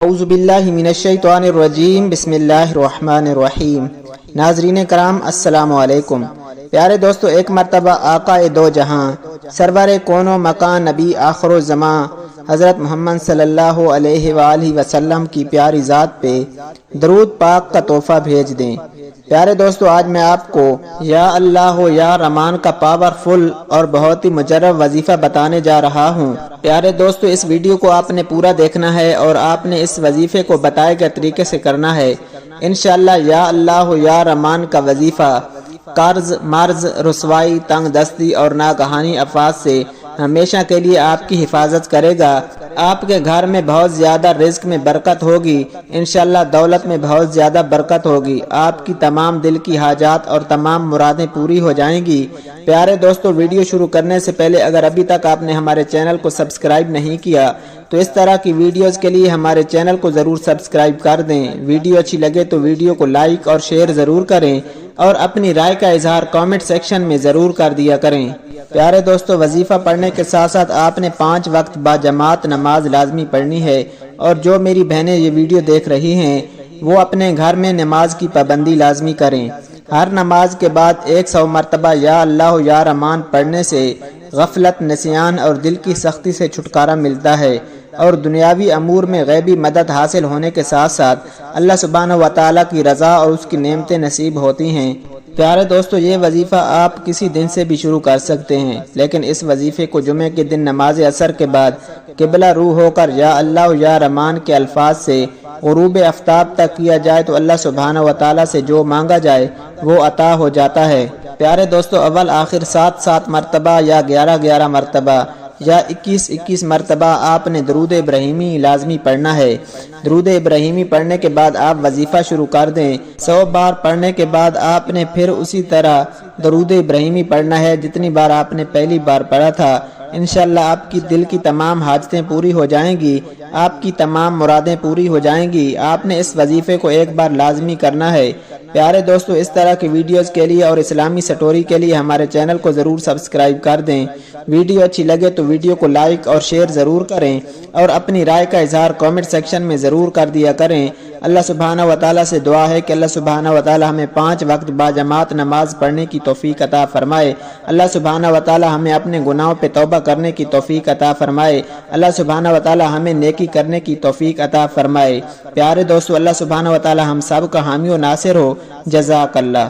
اعوذ باللہ من الشیطان الرجیم بسم اللہ الرحمن الرحیم۔ ناظرین کرام السلام علیکم۔ پیارے دوستو، ایک مرتبہ آقا دو جہاں سرور کون و مکان نبی آخر الزمان حضرت محمد صلی اللہ علیہ وآلہ وسلم کی پیاری ذات پہ درود پاک کا تحفہ بھیج دیں۔ پیارے دوستو، آج میں آپ کو یا اللہ یا رحمان کا پاورفل اور بہت ہی مجرب وظیفہ بتانے جا رہا ہوں۔ پیارے دوستو، اس ویڈیو کو آپ نے پورا دیکھنا ہے اور آپ نے اس وظیفے کو بتائے گئے طریقے سے کرنا ہے۔ انشاءاللہ یا اللہ یا رحمان کا وظیفہ قرض، مرض، رسوائی، تنگ دستی اور ناگہانی افات سے ہمیشہ کے لیے آپ کی حفاظت کرے گا۔ آپ کے گھر میں بہت زیادہ رزق میں برکت ہوگی، انشاءاللہ دولت میں بہت زیادہ برکت ہوگی، آپ کی تمام دل کی حاجات اور تمام مرادیں پوری ہو جائیں گی۔ پیارے دوستو، ویڈیو شروع کرنے سے پہلے اگر ابھی تک آپ نے ہمارے چینل کو سبسکرائب نہیں کیا تو اس طرح کی ویڈیوز کے لیے ہمارے چینل کو ضرور سبسکرائب کر دیں۔ ویڈیو اچھی لگے تو ویڈیو کو لائک اور شیئر ضرور کریں اور اپنی رائے کا اظہار کامنٹ سیکشن میں ضرور کر دیا کریں۔ پیارے دوستو، وظیفہ پڑھنے کے ساتھ ساتھ آپ نے 5 وقت با جماعت نماز لازمی پڑھنی ہے، اور جو میری بہنیں یہ ویڈیو دیکھ رہی ہیں وہ اپنے گھر میں نماز کی پابندی لازمی کریں۔ ہر نماز کے بعد 100 مرتبہ یا اللہ یا رحمان پڑھنے سے غفلت، نسیان اور دل کی سختی سے چھٹکارا ملتا ہے، اور دنیاوی امور میں غیبی مدد حاصل ہونے کے ساتھ ساتھ اللہ سبحانہ و تعالیٰ کی رضا اور اس کی نعمتیں نصیب ہوتی ہیں۔ پیارے دوستو، یہ وظیفہ آپ کسی دن سے بھی شروع کر سکتے ہیں، لیکن اس وظیفے کو جمعے کے دن نماز عصر کے بعد قبلہ رو ہو کر یا اللہ یا رحمان کے الفاظ سے غروب آفتاب تک کیا جائے تو اللہ سبحانہ و تعالیٰ سے جو مانگا جائے وہ عطا ہو جاتا ہے۔ پیارے دوستو، اول آخر 7 مرتبہ یا 11 مرتبہ یا 21 مرتبہ آپ نے درود ابراہیمی لازمی پڑھنا ہے۔ درود ابراہیمی پڑھنے کے بعد آپ وظیفہ شروع کر دیں۔ 100 بار پڑھنے کے بعد آپ نے پھر اسی طرح درود ابراہیمی پڑھنا ہے جتنی بار آپ نے پہلی بار پڑھا تھا۔ انشاءاللہ آپ کی دل کی تمام حاجتیں پوری ہو جائیں گی، آپ کی تمام مرادیں پوری ہو جائیں گی۔ آپ نے اس وظیفے کو ایک بار لازمی کرنا ہے۔ پیارے دوستو، اس طرح کی ویڈیوز کے لیے اور اسلامی سٹوری کے لیے ہمارے چینل کو ضرور سبسکرائب کر دیں۔ ویڈیو اچھی لگے تو ویڈیو کو لائک اور شیئر ضرور کریں اور اپنی رائے کا اظہار کامنٹ سیکشن میں ضرور کر دیا کریں۔ اللہ سبحانہ و تعالیٰ سے دعا ہے کہ اللہ سبحانہ و تعالیٰ ہمیں 5 وقت با جماعت نماز پڑھنے کی توفیق عطا فرمائے۔ اللہ سبحانہ و تعالیٰ ہمیں اپنے گناہوں پہ توبہ کرنے کی توفیق عطا فرمائے۔ اللہ سبحانہ و تعالیٰ ہمیں نیکی کرنے کی توفیق عطا فرمائے۔ پیارے دوستو، اللہ سبحانہ و تعالیٰ ہم سب کا حامی و ناصر ہو۔ جزاک اللہ۔